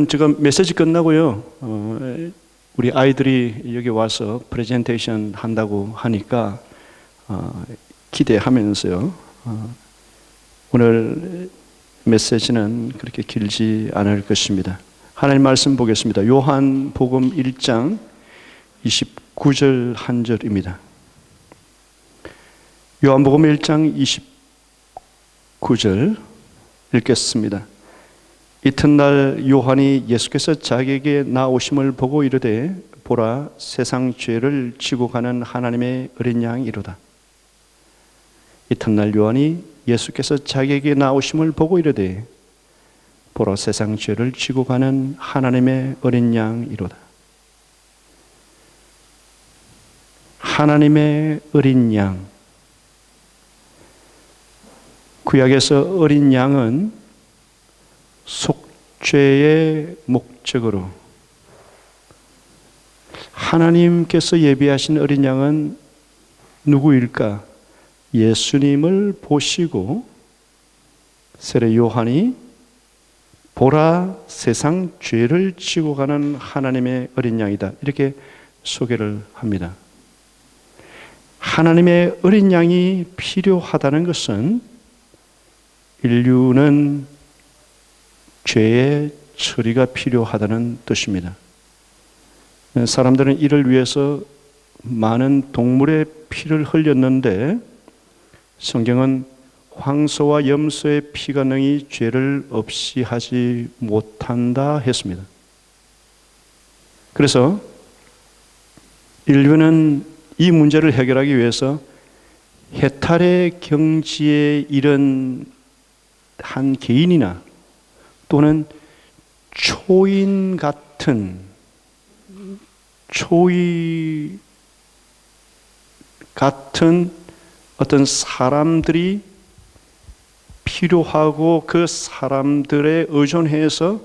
지금 메시지 끝나고요. 우리 아이들이 여기 와서 프레젠테이션 한다고 하니까 기대하면서요. 오늘 메시지는 그렇게 길지 않을 것입니다. 하나님 말씀 보겠습니다. 요한복음 1장 29절 한 절입니다. 요한복음 1장 29절 읽겠습니다. 이튿날 요한이 예수께서 자기에게 나오심을 보고 이르되 보라 세상 죄를 지고 가는 하나님의 어린 양이로다. 이튿날 요한이 예수께서 자기에게 나오심을 보고 이르되 보라 세상 죄를 지고 가는 하나님의 어린 양이로다. 하나님의 어린 양. 구약에서 어린 양은 속죄의 목적으로 하나님께서 예비하신 어린 양은 누구일까? 예수님을 보시고 세례 요한이 보라 세상 죄를 지고 가는 하나님의 어린 양이다. 이렇게 소개를 합니다. 하나님의 어린 양이 필요하다는 것은 인류는 죄의 처리가 필요하다는 뜻입니다. 사람들은 이를 위해서 많은 동물의 피를 흘렸는데 성경은 황소와 염소의 피가 능히 죄를 없이 하지 못한다 했습니다. 그래서 인류는 이 문제를 해결하기 위해서 해탈의 경지에 이른 한 개인이나 또는 초인 같은 어떤 사람들이 필요하고 그 사람들에 의존해서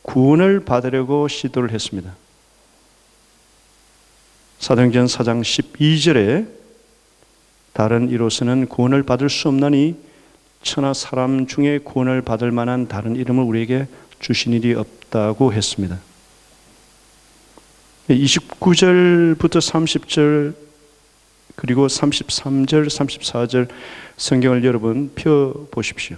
구원을 받으려고 시도를 했습니다. 사도행전 4장 12절에 다른 이로서는 구원을 받을 수 없나니 천하 사람 중에 구원을 받을 만한 다른 이름을 우리에게 주신 일이 없다고 했습니다. 29절부터 30절 그리고 33절, 34절 성경을 여러분 펴 보십시오.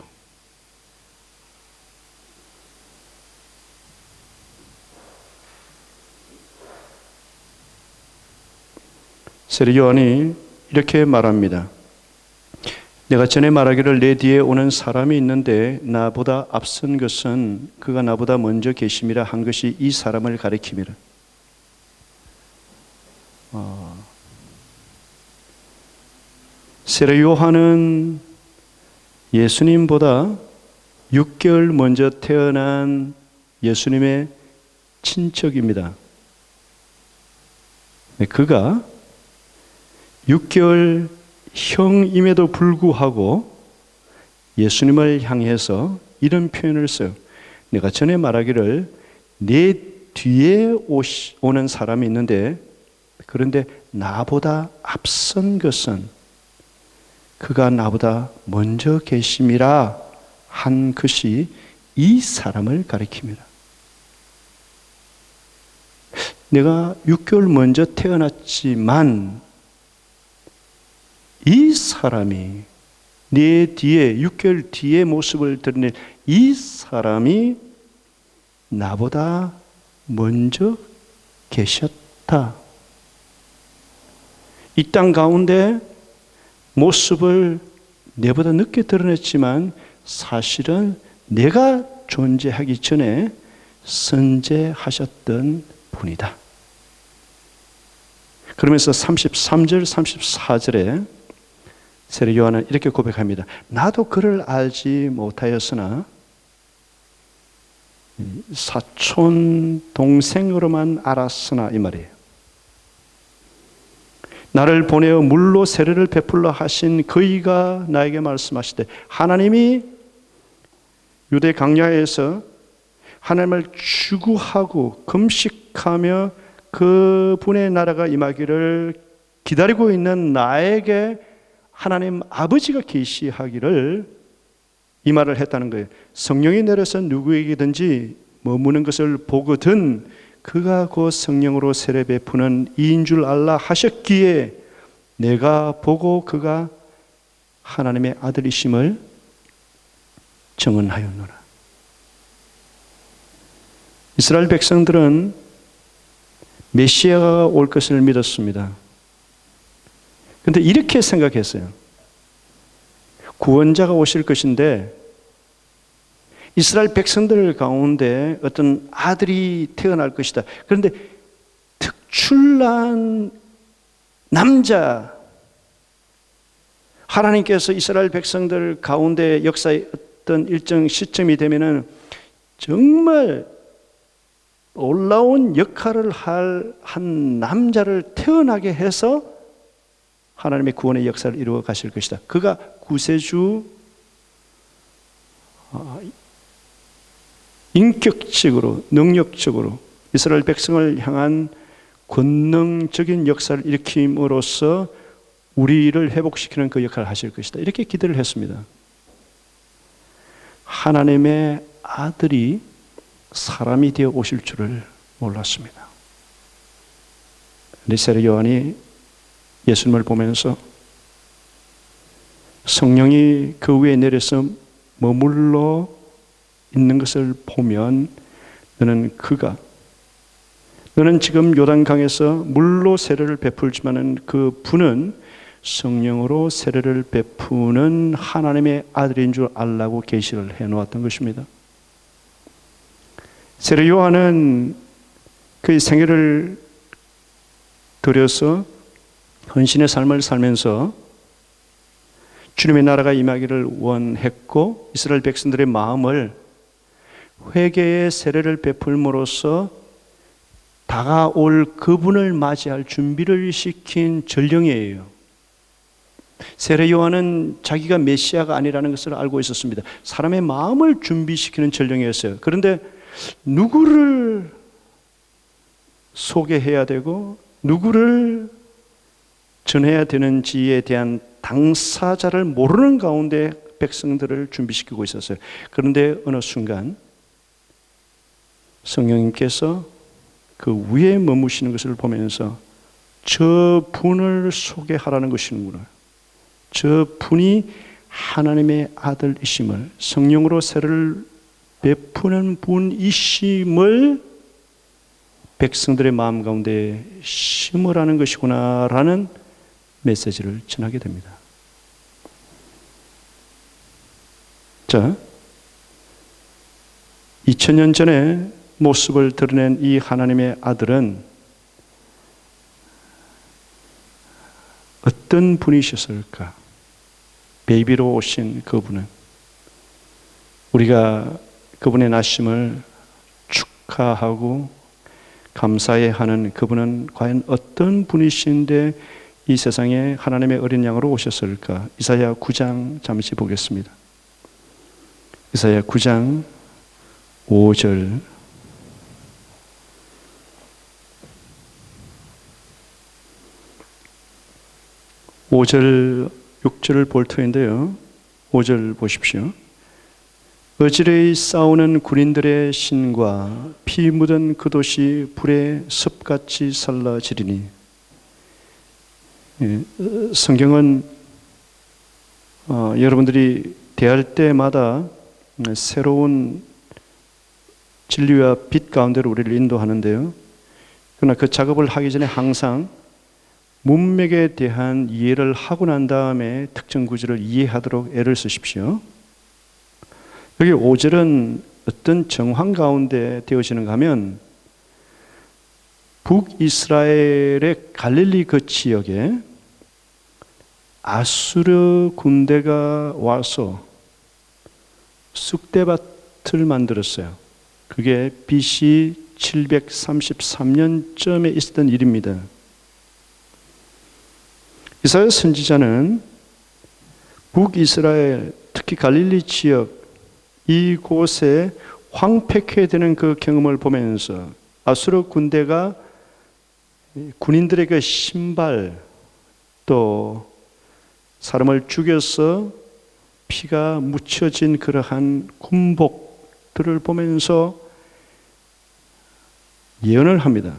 세례 요한이 이렇게 말합니다. 내가 전에 말하기를 내 뒤에 오는 사람이 있는데 나보다 앞선 것은 그가 나보다 먼저 계심이라 한 것이 이 사람을 가리킴이라. 세례 요한은 예수님보다 6개월 먼저 태어난 예수님의 친척입니다. 그가 6개월 형임에도 불구하고 예수님을 향해서 이런 표현을 써요. 내가 전에 말하기를 내 뒤에 오는 사람이 있는데 그런데 나보다 앞선 것은 그가 나보다 먼저 계심이라 한 것이 이 사람을 가리킵니다. 내가 6개월 먼저 태어났지만 이 사람이 내 뒤에 6개월 뒤의 모습을 드러낸 이 사람이 나보다 먼저 계셨다. 이 땅 가운데 모습을 내보다 늦게 드러냈지만 사실은 내가 존재하기 전에 선재하셨던 분이다. 그러면서 33절, 34절에 세례 요한은 이렇게 고백합니다. 나도 그를 알지 못하였으나 사촌 동생으로만 알았으나 이 말이에요. 나를 보내어 물로 세례를 베풀러 하신 그이가 나에게 말씀하시되 하나님이 유대 광야에서 하나님을 추구하고 금식하며 그분의 나라가 임하기를 기다리고 있는 나에게 하나님 아버지가 계시하기를 이 말을 했다는 거예요. 성령이 내려서 누구에게든지 머무는 것을 보거든 그가 곧 성령으로 세례 베푸는 이인 줄 알라 하셨기에 내가 보고 그가 하나님의 아들이심을 증언하였노라. 이스라엘 백성들은 메시아가 올 것을 믿었습니다. 그런데 이렇게 생각했어요. 구원자가 오실 것인데 이스라엘 백성들 가운데 어떤 아들이 태어날 것이다. 그런데 특출난 남자, 하나님께서 이스라엘 백성들 가운데 역사의 어떤 일정 시점이 되면은 정말 놀라운 역할을 할 한 남자를 태어나게 해서 하나님의 구원의 역사를 이루어 가실 것이다. 그가 구세주, 인격적으로 능력적으로 이스라엘 백성을 향한 권능적인 역사를 일으킴으로써 우리를 회복시키는 그 역할을 하실 것이다. 이렇게 기대를 했습니다. 하나님의 아들이 사람이 되어 오실 줄을 몰랐습니다. 그런데 세례 요한이 예수님을 보면서 성령이 그 위에 내려서 머물러 있는 것을 보면 너는 지금 요단강에서 물로 세례를 베풀지만은 그 분은 성령으로 세례를 베푸는 하나님의 아들인 줄 알라고 계시를 해놓았던 것입니다. 세례 요한은 그의 생애를 들여서 헌신의 삶을 살면서 주님의 나라가 임하기를 원했고 이스라엘 백성들의 마음을 회개의 세례를 베풀므로써 다가올 그분을 맞이할 준비를 시킨 전령이에요. 세례 요한은 자기가 메시아가 아니라는 것을 알고 있었습니다. 사람의 마음을 준비시키는 전령이었어요. 그런데 누구를 소개해야 되고 누구를 전해야 되는지에 대한 당사자를 모르는 가운데 백성들을 준비시키고 있었어요. 그런데 어느 순간 성령님께서 그 위에 머무시는 것을 보면서 저 분을 소개하라는 것이구나. 저 분이 하나님의 아들이심을, 성령으로 세례를 베푸는 분이심을 백성들의 마음 가운데 심으라는 것이구나라는 메시지를 전하게 됩니다. 자, 2000년 전에 모습을 드러낸 이 하나님의 아들은 어떤 분이셨을까? 베이비로 오신 그분은 우리가 그분의 나심을 축하하고 감사해 하는 그분은 과연 어떤 분이신데 이 세상에 하나님의 어린 양으로 오셨을까? 이사야 9장 잠시 보겠습니다. 이사야 9장 5절 5절 6절을 볼 터인데요. 5절 보십시오. 어지러이 싸우는 군인들의 신과 피 묻은 그 도시 불에 습같이 살라지리니. 성경은 여러분들이 대할 때마다 새로운 진리와 빛 가운데로 우리를 인도하는데요. 그러나 그 작업을 하기 전에 항상 문맥에 대한 이해를 하고 난 다음에 특정 구절을 이해하도록 애를 쓰십시오. 여기 5절은 어떤 정황 가운데 되어지는가 하면 북이스라엘의 갈릴리 그 지역에 아수르 군대가 와서 쑥대밭을 만들었어요. 그게 BC 733년쯤에 있었던 일입니다. 이사야 선지자는 북이스라엘, 특히 갈릴리 지역 이곳에 황폐케 되는 그 경험을 보면서 아수르 군대가 군인들의 그 신발 또 사람을 죽여서 피가 묻혀진 그러한 군복들을 보면서 예언을 합니다.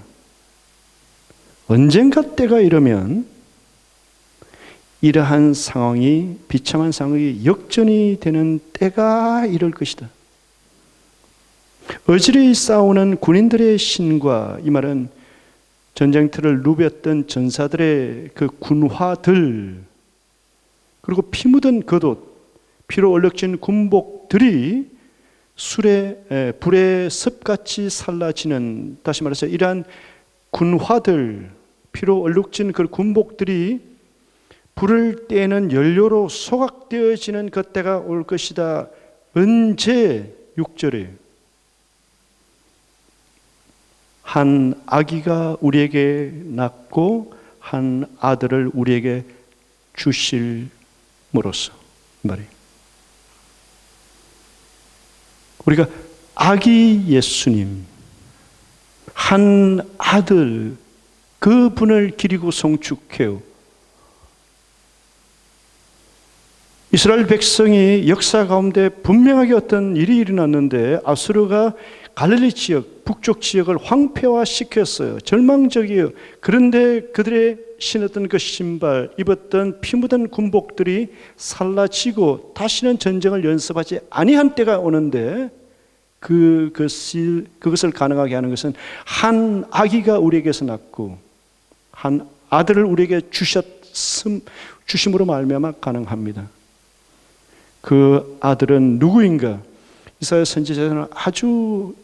언젠가 때가 이르면 이러한 상황이, 비참한 상황이 역전이 되는 때가 이를 것이다. 어지러이 싸우는 군인들의 신과, 이 말은 전쟁터를 누볐던 전사들의 그 군화들, 그리고 피 묻은 겉옷, 피로 얼룩진 군복들이 불에 습같이 살라지는, 다시 말해서 이러한 군화들, 피로 얼룩진 그 군복들이 불을 떼는 연료로 소각되어지는 그때가 올 것이다. 언제? 6절에 한 아기가 우리에게 낳고 한 아들을 우리에게 주실므로써 말이에요. 우리가 아기 예수님, 한 아들, 그분을 기리고 송축해요. 이스라엘 백성이 역사 가운데 분명하게 어떤 일이 일어났는데 아수르가 갈릴리 지역, 북쪽 지역을 황폐화시켰어요. 절망적이에요. 그런데 그들의 신었던 그 신발, 입었던 피 묻은 군복들이 살라지고 다시는 전쟁을 연습하지 아니한 때가 오는데, 그것을 가능하게 하는 것은 한 아기가 우리에게서 낳고 한 아들을 우리에게 주심으로 말미암아 가능합니다. 그 아들은 누구인가? 이사야 선지자는 아주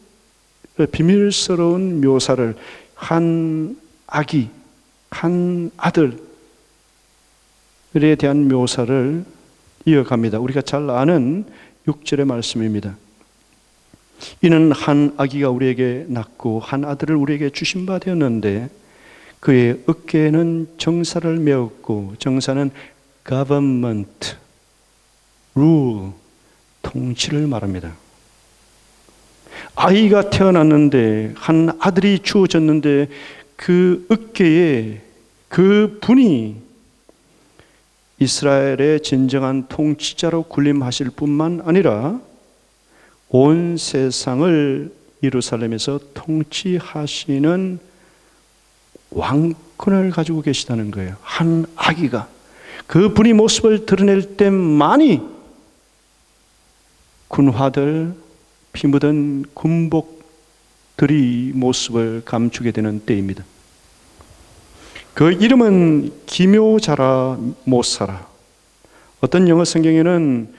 비밀스러운 묘사를, 한 아기, 한 아들에 대한 묘사를 이어갑니다. 우리가 잘 아는 6절의 말씀입니다. 이는 한 아기가 우리에게 낳고 한 아들을 우리에게 주신 바 되었는데 그의 어깨에는 정사를 메었고, 정사는 government, rule, 통치를 말합니다. 아이가 태어났는데, 한 아들이 주어졌는데 그 어깨에 그 분이 이스라엘의 진정한 통치자로 군림하실 뿐만 아니라 온 세상을 예루살렘에서 통치하시는 왕권을 가지고 계시다는 거예요. 한 아기가 그 분이 모습을 드러낼 때만이 군화들, 피 묻은 군복들이 모습을 감추게 되는 때입니다. 그 이름은 기묘자라 못살아. 어떤 영어 성경에는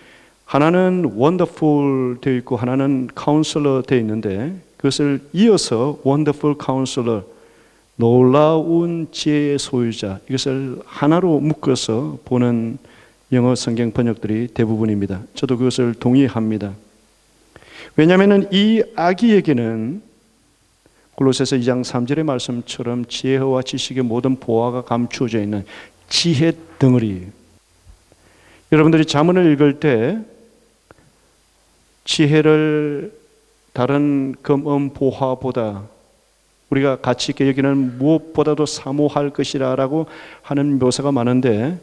하나는 wonderful 되어 있고 하나는 counselor 되어 있는데, 그것을 이어서 wonderful counselor, 놀라운 지혜의 소유자, 이것을 하나로 묶어서 보는 영어 성경 번역들이 대부분입니다. 저도 그것을 동의합니다. 왜냐하면 이 아기에게는 골로새서 2장 3절의 말씀처럼 지혜와 지식의 모든 보화가 감추어져 있는 지혜 덩어리. 여러분들이 잠언을 읽을 때 지혜를 다른 금은 보화보다 우리가 가치 있게 여기는 무엇보다도 사모할 것이라고 하는 묘사가 많은데,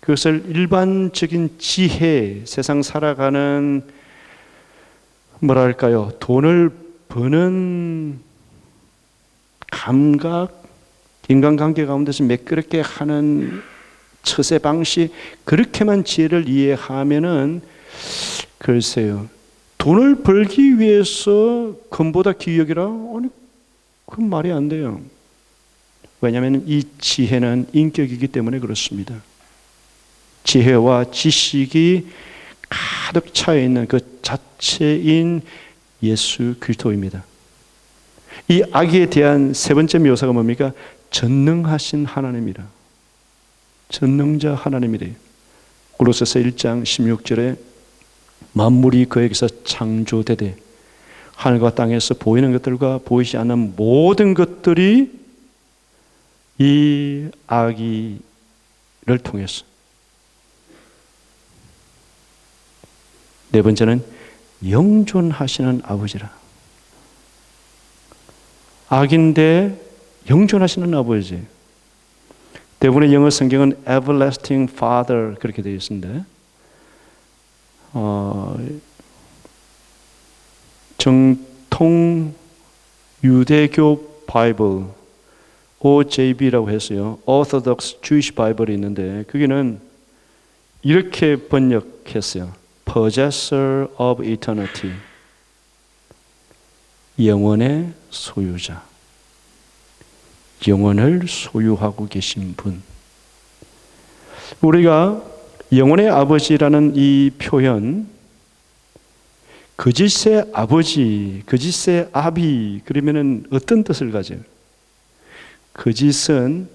그것을 일반적인 지혜, 세상 살아가는 뭐랄까요, 돈을 버는 감각, 인간관계 가운데서 매끄럽게 하는 처세 방식, 그렇게만 지혜를 이해하면은 글쎄요, 돈을 벌기 위해서 금보다 기억이라? 아니, 그건 말이 안 돼요. 왜냐하면 이 지혜는 인격이기 때문에 그렇습니다. 지혜와 지식이 가득 차 있는 그 자체인 예수 그리스도입니다. 이 아기에 대한 세 번째 묘사가 뭡니까? 전능하신 하나님이라. 전능자 하나님이래요. 골로새서 1장 16절에 만물이 그에게서 창조되되 하늘과 땅에서 보이는 것들과 보이지 않는 모든 것들이 이 아기를 통해서. 네 번째는 영존하시는 아버지라. 아기인데 영존하시는 아버지. 대부분의 영어 성경은 everlasting father 그렇게 되어 있습니다. 정통 유대교 바이블 OJB라고 해서요, Orthodox Jewish Bible이 있는데 거기는 이렇게 번역했어요. Possessor of Eternity, 영원의 소유자, 영원을 소유하고 계신 분. 우리가 영원의 아버지라는 이 표현, 거짓의 아버지, 거짓의 아비, 그러면은 어떤 뜻을 가져요? 거짓은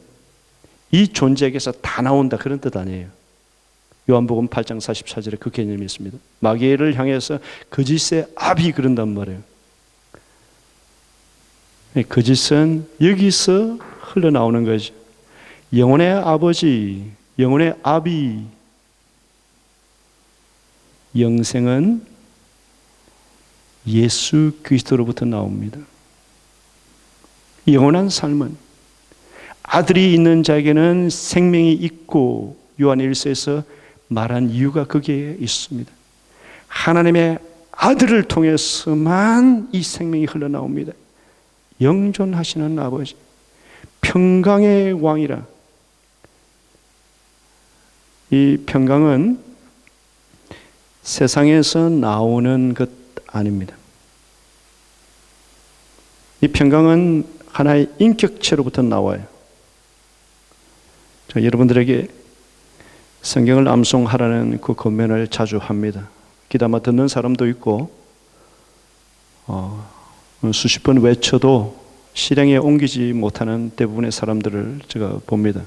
이 존재에게서 다 나온다, 그런 뜻 아니에요. 요한복음 8장 44절에 그 개념이 있습니다. 마귀를 향해서 거짓의 아비 그런단 말이에요. 거짓은 여기서 흘러나오는 거죠. 영혼의 아버지, 영혼의 아비, 영생은 예수 그리스도로부터 나옵니다. 영원한 삶은 아들이 있는 자에게는 생명이 있고, 요한 1서에서 말한 이유가 거기에 있습니다. 하나님의 아들을 통해서만 이 생명이 흘러나옵니다. 영존하시는 아버지, 평강의 왕이라. 이 평강은 세상에서 나오는 것 아닙니다. 이 평강은 하나의 인격체로부터 나와요. 여러분들에게 성경을 암송하라는 그 권면을 자주 합니다. 귀담아 듣는 사람도 있고, 수십 번 외쳐도 실행에 옮기지 못하는 대부분의 사람들을 제가 봅니다.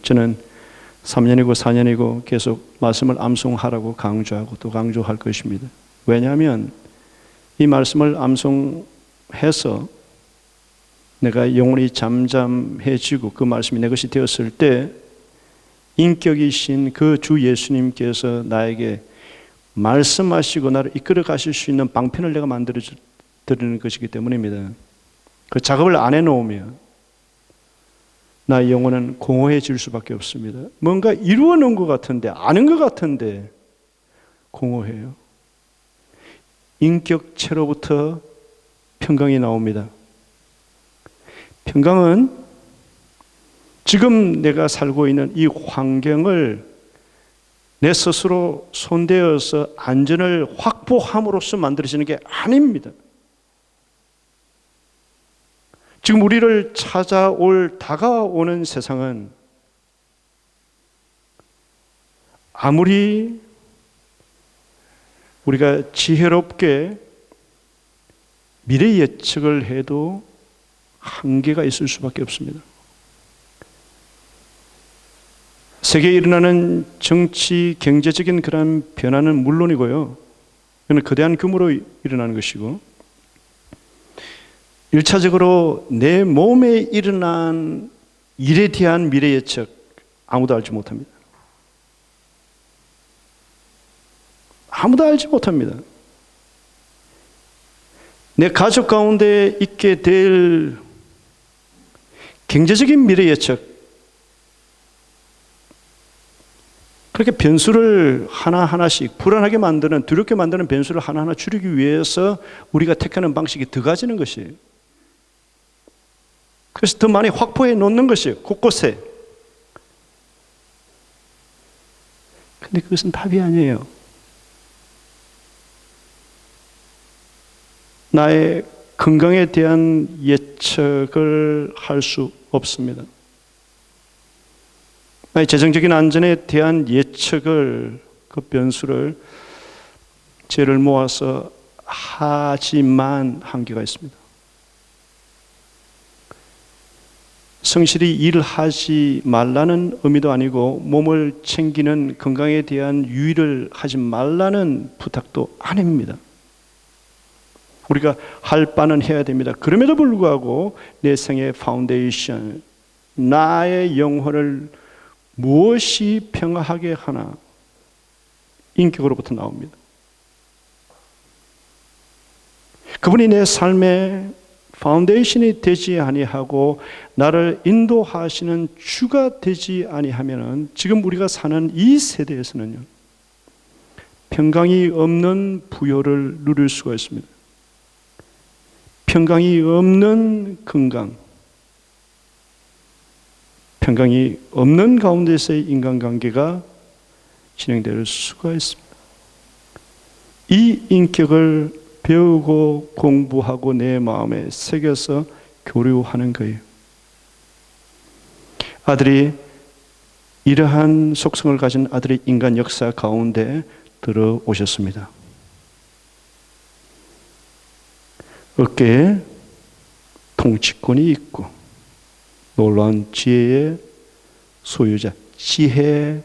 저는 3년이고 4년이고 계속 말씀을 암송하라고 강조하고 또 강조할 것입니다. 왜냐하면 이 말씀을 암송해서 내가 영혼이 잠잠해지고 그 말씀이 내 것이 되었을 때 인격이신 그 주 예수님께서 나에게 말씀하시고 나를 이끌어 가실 수 있는 방편을 내가 만들어 드리는 것이기 때문입니다. 그 작업을 안 해놓으면 나의 영혼은 공허해질 수밖에 없습니다. 뭔가 이루어 놓은 것 같은데, 아는 것 같은데 공허해요. 인격체로부터 평강이 나옵니다. 평강은 지금 내가 살고 있는 이 환경을 내 스스로 손대어서 안전을 확보함으로써 만들어지는 게 아닙니다. 지금 우리를 다가오는 세상은 아무리 우리가 지혜롭게 미래 예측을 해도 한계가 있을 수밖에 없습니다. 세계에 일어나는 정치, 경제적인 그런 변화는 물론이고요. 이건 거대한 규모로 일어나는 것이고, 1차적으로 내 몸에 일어난 일에 대한 미래 예측 아무도 알지 못합니다. 아무도 알지 못합니다. 내 가족 가운데 있게 될 경제적인 미래 예측, 그렇게 변수를 하나하나씩 불안하게 만드는, 두렵게 만드는 변수를 하나하나 줄이기 위해서 우리가 택하는 방식이 더 가지는 것이에요. 그래서 더 많이 확보해 놓는 것이에요. 곳곳에. 근데 그것은 답이 아니에요. 나의 건강에 대한 예측을 할 수 없습니다. 나의 재정적인 안전에 대한 예측을, 그 변수를 죄를 모아서 하지만 한계가 있습니다. 성실히 일하지 말라는 의미도 아니고 몸을 챙기는 건강에 대한 유의를 하지 말라는 부탁도 아닙니다. 우리가 할 바는 해야 됩니다. 그럼에도 불구하고 내 생의 파운데이션, 나의 영혼을 무엇이 평화하게 하나? 인격으로부터 나옵니다. 그분이 내 삶의 파운데이션이 되지 아니하고 나를 인도하시는 주가 되지 아니하면은 지금 우리가 사는 이 세대에서는요, 평강이 없는 부요를 누릴 수가 있습니다. 평강이 없는 건강, 평강이 없는 가운데서의 인간관계가 진행될 수가 있습니다. 이 인격을 배우고 공부하고 내 마음에 새겨서 교류하는 거예요. 아들이 이러한 속성을 가진 아들의 인간 역사 가운데 들어오셨습니다. 어깨에 통치권이 있고 놀라운 지혜의 소유자, 지혜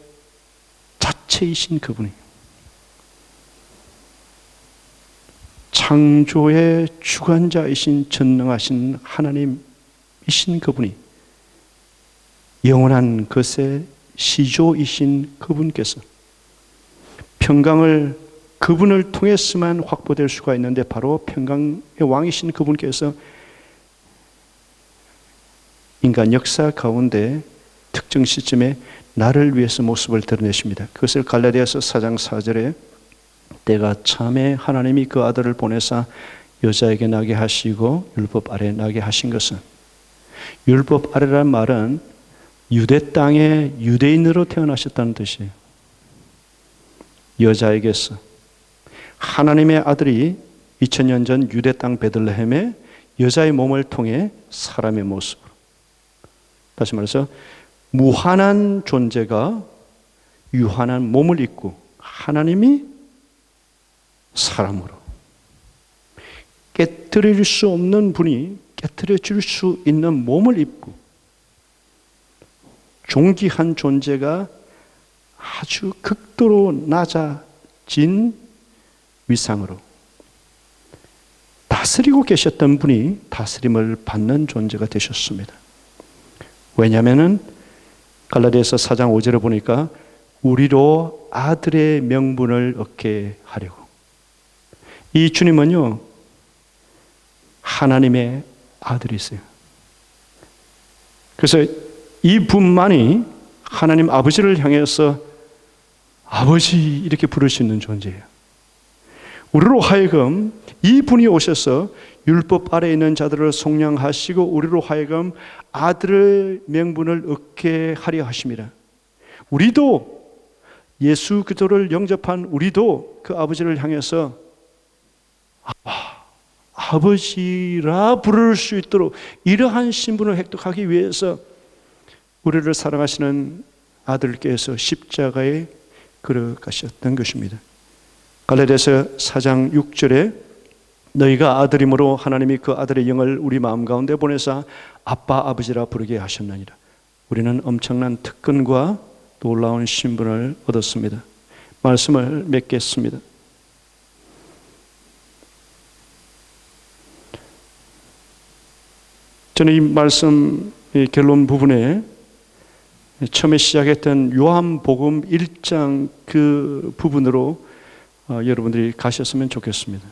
자체이신 그분이, 창조의 주관자이신 전능하신 하나님이신 그분이, 영원한 것의 시조이신 그분께서 평강을 그분을 통해서만 확보될 수가 있는데, 바로 평강의 왕이신 그분께서 인간 역사 가운데 특정 시점에 나를 위해서 모습을 드러내십니다. 그것을 갈라디아서 4장 4절에 때가 참에 하나님이 그 아들을 보내사 여자에게 나게 하시고 율법 아래 나게 하신 것은, 율법 아래란 말은 유대 땅에 유대인으로 태어나셨다는 뜻이에요. 여자에게서 하나님의 아들이 2000년 전 유대 땅 베들레헴에 여자의 몸을 통해 사람의 모습으로, 다시 말해서 무한한 존재가 유한한 몸을 입고 하나님이 사람으로 깨트릴 수 없는 분이 깨트려 줄 수 있는 몸을 입고 존귀한 존재가 아주 극도로 낮아진 위상으로 다스리고 계셨던 분이 다스림을 받는 존재가 되셨습니다. 왜냐하면 갈라디아서 4장 5절에 보니까 우리로 아들의 명분을 얻게 하려고. 이 주님은요, 하나님의 아들이세요. 그래서 이 분만이 하나님 아버지를 향해서 아버지 이렇게 부를 수 있는 존재예요. 우리로 하여금 이 분이 오셔서 율법 아래에 있는 자들을 속량하시고 우리로 하여금 아들의 명분을 얻게 하려 하십니다. 우리도 예수 그리스도를 영접한 우리도 그 아버지를 향해서 아버지라 부를 수 있도록 이러한 신분을 획득하기 위해서 우리를 사랑하시는 아들께서 십자가에 걸어가셨던 것입니다. 갈라디아서 4장 6절에 너희가 아들이므로 하나님이 그 아들의 영을 우리 마음 가운데 보내사 아빠 아버지라 부르게 하셨느니라. 우리는 엄청난 특권과 놀라운 신분을 얻었습니다. 말씀을 맺겠습니다. 저는 이 말씀 결론 부분에 처음에 시작했던 요한복음 1장 그 부분으로 여러분들이 가셨으면 좋겠습니다.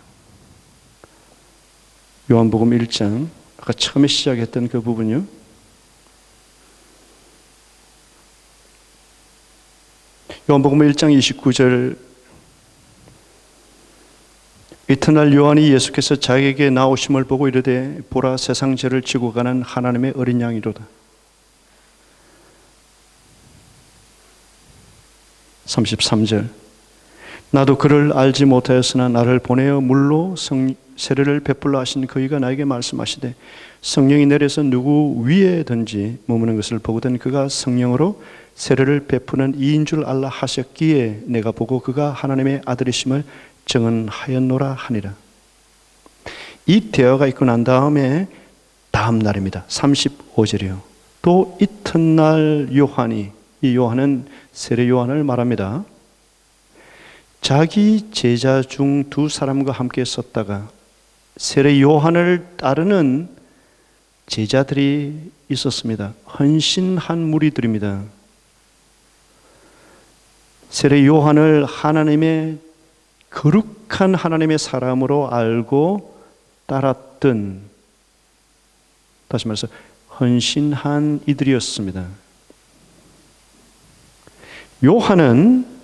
요한복음 1장 아까 처음에 시작했던 그 부분이요. 요한복음 1장 29절 이튿날 요한이 예수께서 자기에게 나오심을 보고 이르되 보라 세상 죄를 지고 가는 하나님의 어린 양이로다. 33절 나도 그를 알지 못하였으나 나를 보내어 물로 세례를 베풀라 하신 그이가 나에게 말씀하시되 성령이 내려서 누구 위에든지 머무는 것을 보거든 그가 성령으로 세례를 베푸는 이인 줄 알라 하셨기에 내가 보고 그가 하나님의 아들이심을 증언하였노라 하니라. 이 대화가 있고 난 다음에 다음 날입니다. 35절이요. 또 이튿날 요한이, 이 요한은 세례 요한을 말합니다. 자기 제자 중 두 사람과 함께 섰다가 세례 요한을 따르는 제자들이 있었습니다. 헌신한 무리들입니다. 세례 요한을 하나님의 거룩한 하나님의 사람으로 알고 따랐던, 다시 말해서 헌신한 이들이었습니다. 요한은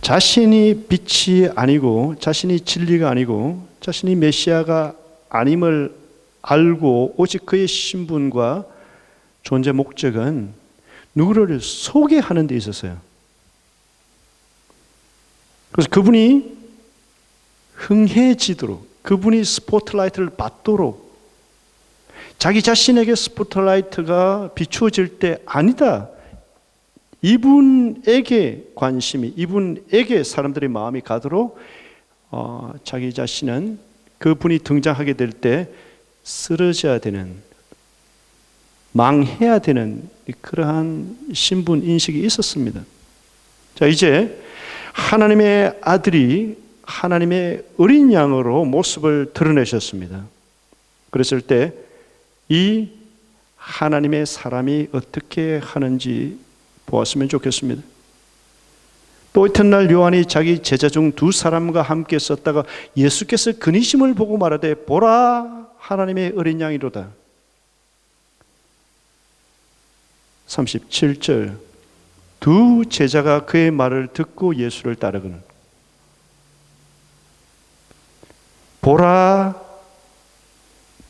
자신이 빛이 아니고 자신이 진리가 아니고 자신이 메시아가 아님을 알고 오직 그의 신분과 존재 목적은 누구를 소개하는 데 있었어요. 그래서 그분이 흥해지도록, 그분이 스포트라이트를 받도록, 자기 자신에게 스포트라이트가 비추어질 때 아니다, 이분에게 관심이, 이분에게 사람들의 마음이 가도록 자기 자신은 그분이 등장하게 될 때 쓰러져야 되는, 망해야 되는 그러한 신분 인식이 있었습니다. 자, 이제 하나님의 아들이 하나님의 어린 양으로 모습을 드러내셨습니다. 그랬을 때 이 하나님의 사람이 어떻게 하는지 보았으면 좋겠습니다. 또 이튿날 요한이 자기 제자 중 두 사람과 함께 썼다가 예수께서 근이심을 보고 말하되 보라 하나님의 어린 양이로다. 37절 두 제자가 그의 말을 듣고 예수를 따르거늘 보라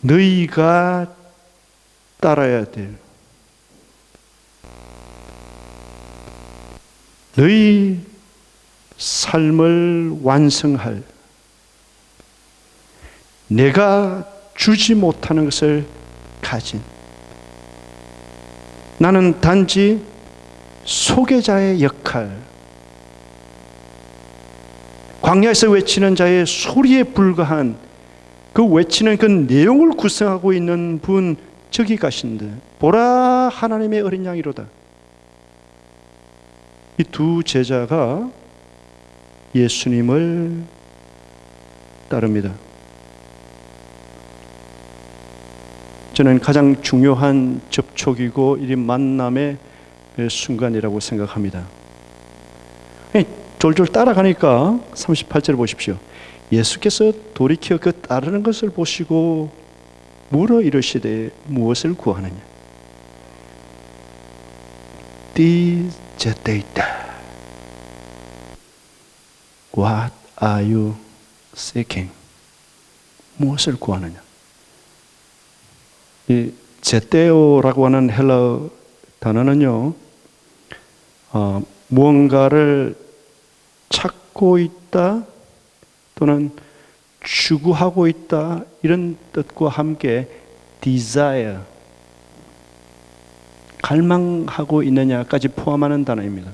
너희가 따라야 될 너희 삶을 완성할 내가 주지 못하는 것을 가진 나는 단지 소개자의 역할, 광야에서 외치는 자의 소리에 불과한 그 외치는 그 내용을 구성하고 있는 분 저기 가신데 보라 하나님의 어린 양이로다. 이 두 제자가 예수님을 따릅니다. 저는 가장 중요한 접촉이고 이 만남의 순간이라고 생각합니다. 졸졸 따라가니까 38절 보십시오. 예수께서 돌이켜 그 따르는 것을 보시고 물어 이르시되 무엇을 구하느냐? 디제데이다. What are you seeking? 무엇을 구하느냐? 이 제테오라고 하는 헬라어 단어는요, 무언가를 찾고 있다 또는 추구하고 있다 이런 뜻과 함께 desire, 갈망하고 있느냐까지 포함하는 단어입니다.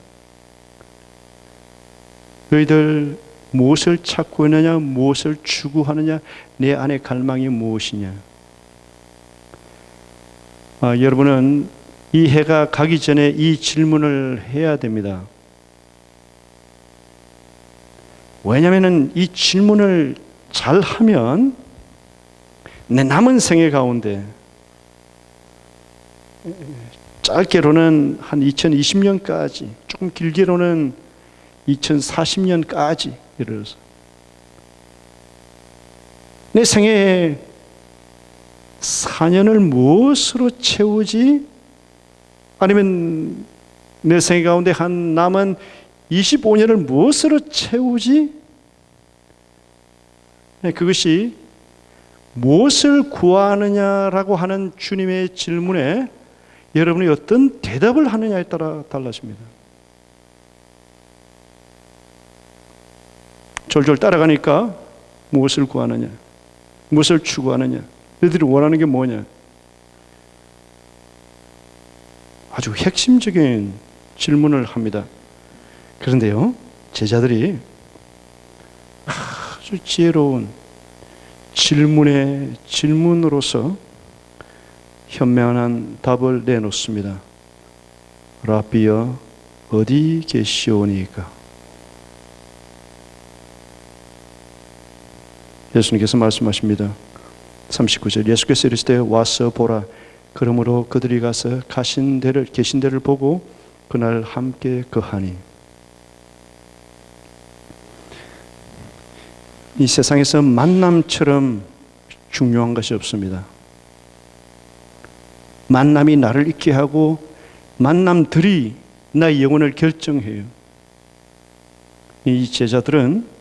너희들 무엇을 찾고 있느냐, 무엇을 추구하느냐, 내 안에 갈망이 무엇이냐. 여러분은 이 해가 가기 전에 이 질문을 해야 됩니다. 왜냐하면 이 질문을 잘 하면 내 남은 생애 가운데 짧게로는 한 2020년까지, 조금 길게로는 2040년까지 예를 들어서 내 생애에 4년을 무엇으로 채우지? 아니면 내 생애 가운데 한 남은 25년을 무엇으로 채우지? 그것이 무엇을 구하느냐라고 하는 주님의 질문에 여러분이 어떤 대답을 하느냐에 따라 달라집니다. 졸졸 따라가니까 무엇을 구하느냐, 무엇을 추구하느냐, 너희들이 원하는 게 뭐냐? 아주 핵심적인 질문을 합니다. 그런데요, 제자들이 아주 지혜로운 질문의 질문으로서 현명한 답을 내놓습니다. 라비여 어디 계시오니까? 예수님께서 말씀하십니다. 39절 예수께서 이르시되 와서 보라. 그러므로 그들이 가서 계신 데를 보고 그날 함께 거하니. 이 세상에서 만남처럼 중요한 것이 없습니다. 만남이 나를 있게 하고 만남들이 나의 영혼을 결정해요. 이 제자들은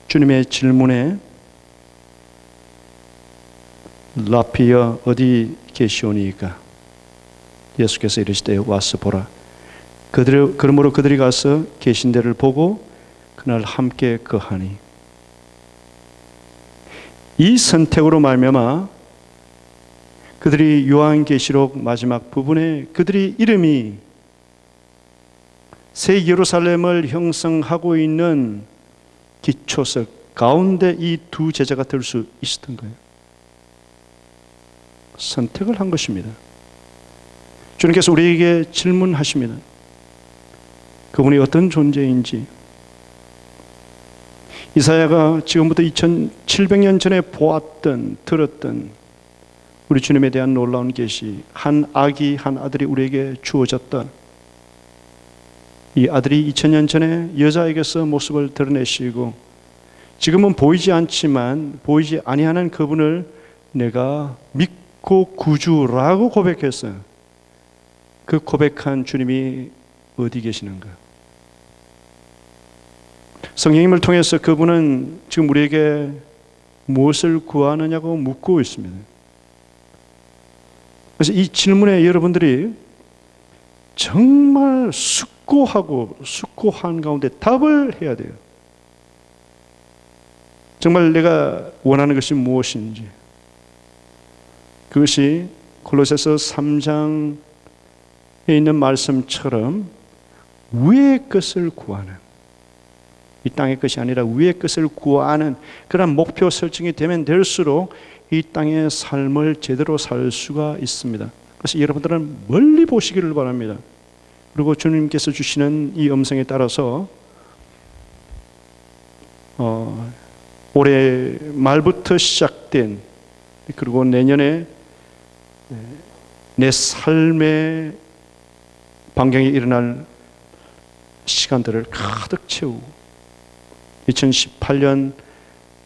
주님의 질문에 라피어 어디 계시오니이까? 예수께서 이르시되 와서 보라. 그러므로 그들이 가서 계신 데를 보고 그날 함께 거하니. 이 선택으로 말미암아 그들이 요한계시록 마지막 부분에 그들이 이름이 새 예루살렘을 형성하고 있는 기초석 가운데 이 두 제자가 들 수 있었던 거예요. 선택을 한 것입니다. 주님께서 우리에게 질문하십니다. 그분이 어떤 존재인지. 이사야가 지금부터 2700년 전에 보았던, 들었던 우리 주님에 대한 놀라운 계시, 한 아기, 한 아들이 우리에게 주어졌다. 이 아들이 2000년 전에 여자에게서 모습을 드러내시고 지금은 보이지 않지만 보이지 아니하는 그분을 내가 믿고 구주라고 고백했어요. 그 고백한 주님이 어디 계시는가? 성령님을 통해서 그분은 지금 우리에게 무엇을 구하느냐고 묻고 있습니다. 그래서 이 질문에 여러분들이 정말 숙고한 가운데 답을 해야 돼요. 정말 내가 원하는 것이 무엇인지. 그것이 골로새서 3장에 있는 말씀처럼 위의 것을 구하는, 이 땅의 것이 아니라 위의 것을 구하는 그런 목표 설정이 되면 될수록 이 땅의 삶을 제대로 살 수가 있습니다. 그래서 여러분들은 멀리 보시기를 바랍니다. 그리고 주님께서 주시는 이 음성에 따라서 올해 말부터 시작된, 그리고 내년에 내 삶의 반경에 일어날 시간들을 가득 채우고 2018년,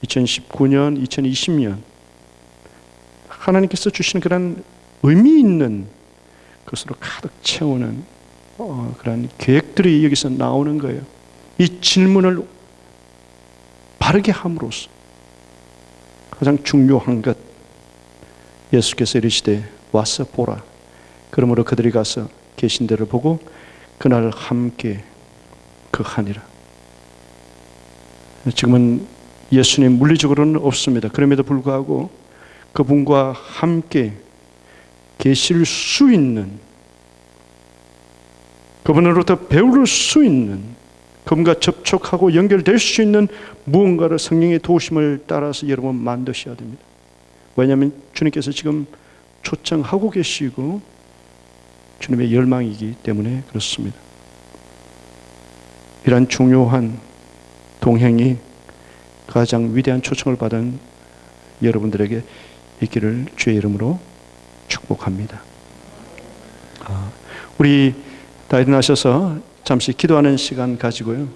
2019년, 2020년 하나님께서 주시는 그런 의미 있는 것으로 가득 채우는 그런 계획들이 여기서 나오는 거예요. 이 질문을 바르게 함으로써 가장 중요한 것, 예수께서 이르시되 와서 보라. 그러므로 그들이 가서 계신 데를 보고 그날 함께 거하니라. 지금은 예수님 물리적으로는 없습니다. 그럼에도 불구하고 그분과 함께 계실 수 있는, 그분으로부터 배울 수 있는, 그분과 접촉하고 연결될 수 있는 무언가를 성령의 도우심을 따라서 여러분 만드셔야 됩니다. 왜냐하면 주님께서 지금 초청하고 계시고 주님의 열망이기 때문에 그렇습니다. 이런 중요한 동행이 가장 위대한 초청을 받은 여러분들에게 있기를 주의 이름으로 축복합니다. 우리 다 일어나셔서 잠시 기도하는 시간 가지고요.